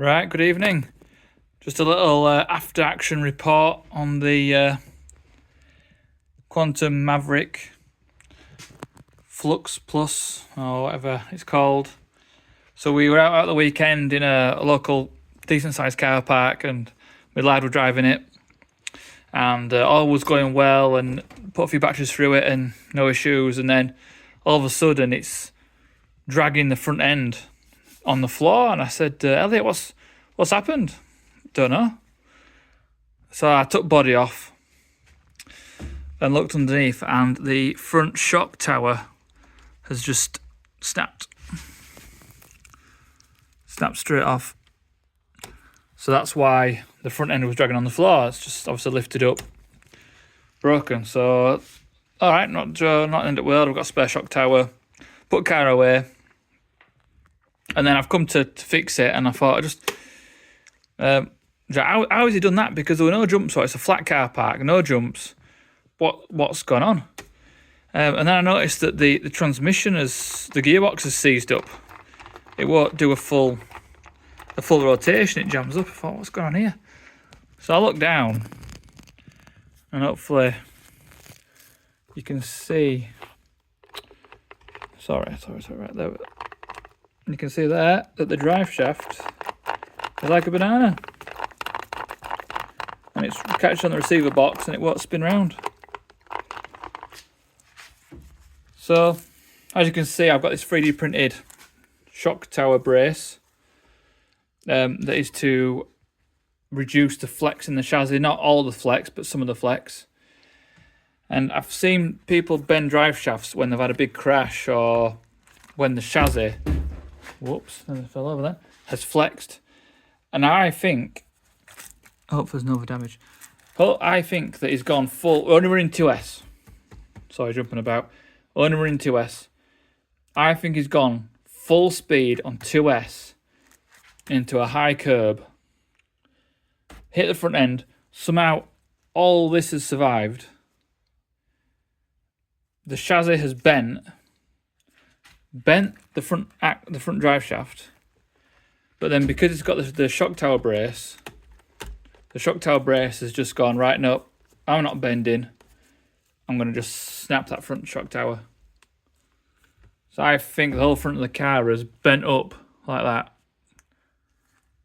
Right, good evening. Just a little after-action report on the Quantum MAVERICK Flux Plus, or whatever it's called. So we were out at the weekend in a local decent-sized car park, and my lad were driving it, and all was going well, and put a few batteries through it, and no issues. And then all of a sudden, it's dragging the front end on the floor, and I said, Elliot, what's happened? Don't know. So I took body off and looked underneath, and the front shock tower has just snapped straight off. So that's why the front end was dragging on the floor. It's just obviously lifted up, broken. So all right, not the end of the world. I've got a spare shock tower. Put car away. And then I've come to fix it, and I thought, how has he done that? Because there were no jumps, so it's a flat car park, no jumps. What's gone on? And then I noticed that the transmission the gearbox is seized up. It won't do a full rotation, it jams up. I thought, what's going on here? So I looked down, and hopefully you can see. Sorry, right there. You can see there that the drive shaft is like a banana, and it's catching on the receiver box, and it won't spin round. So as you can see, I've got this 3D printed shock tower brace that is to reduce the flex in the chassis, not all the flex, but some of the flex. And I've seen people bend drive shafts when they've had a big crash, or when the chassis, whoops, I fell over there, has flexed. And I think, I hope there's no other damage. I think that he's gone full, only running 2S. Sorry, jumping about. Only running 2S. I think he's gone full speed on 2S into a high curb, hit the front end. Somehow all this has survived. The chassis has bent the front drive shaft, but then because it's got the shock tower brace, the shock tower brace has just gone, right, no, I'm not bending, I'm going to just snap that front shock tower. So I think the whole front of the car has bent up like that,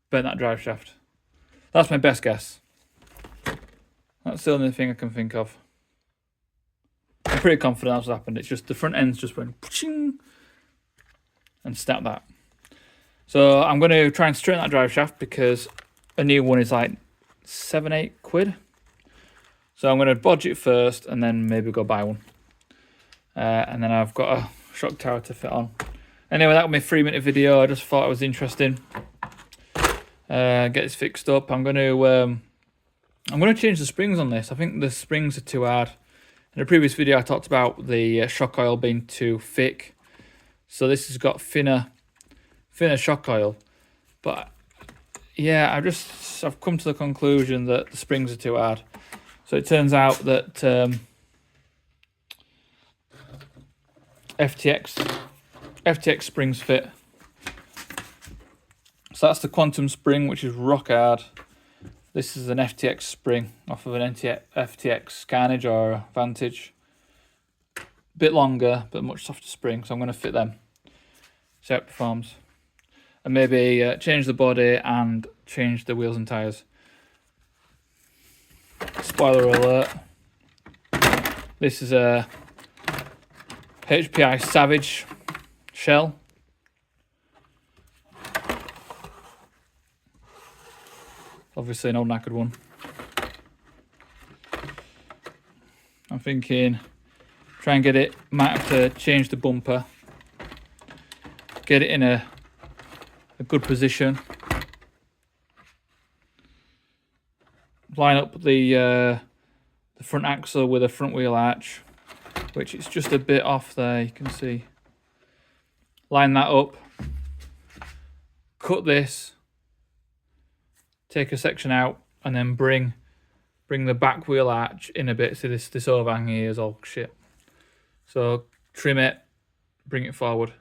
bent that drive shaft. That's my best guess. That's the only thing I can think of. I'm pretty confident that's what happened. It's just the front ends just went and snapped that. So I'm going to try and straighten that drive shaft, because a new one is like £7-8. So I'm going to bodge it first, and then maybe go buy one. And then I've got a shock tower to fit on. Anyway, that was my 3-minute video. I just thought it was interesting. Get this fixed up. I'm going to change the springs on this. I think the springs are too hard. In a previous video, I talked about the shock oil being too thick. So this has got thinner shock oil. But yeah, I've come to the conclusion that the springs are too hard. So it turns out that FTX springs fit. So that's the Quantum spring, which is rock hard. This is an FTX spring off of an FTX Carnage or Vantage. Bit longer, but much softer spring. So I'm going to fit them. See how it performs. And maybe change the body and change the wheels and tyres. Spoiler alert. This is a HPI Savage shell. Obviously an old knackered one. I'm thinking, try and get it, might have to change the bumper. Get it in a good position. Line up the front axle with a front wheel arch, which is just a bit off there, you can see. Line that up. Cut this. Take a section out, and then bring the back wheel arch in a bit. See this overhang here is all shit. So trim it, bring it forward.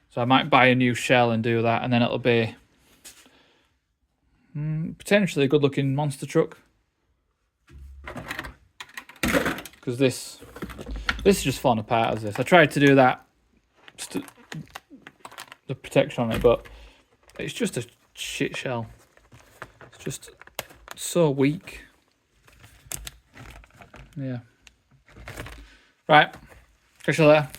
So I might buy a new shell and do that, and then it'll be Potentially a good looking monster truck. Because this is just falling apart as this. I tried to do that, the protection on it, but it's just a shit shell. It's just so weak. Yeah. Right. Catch you later.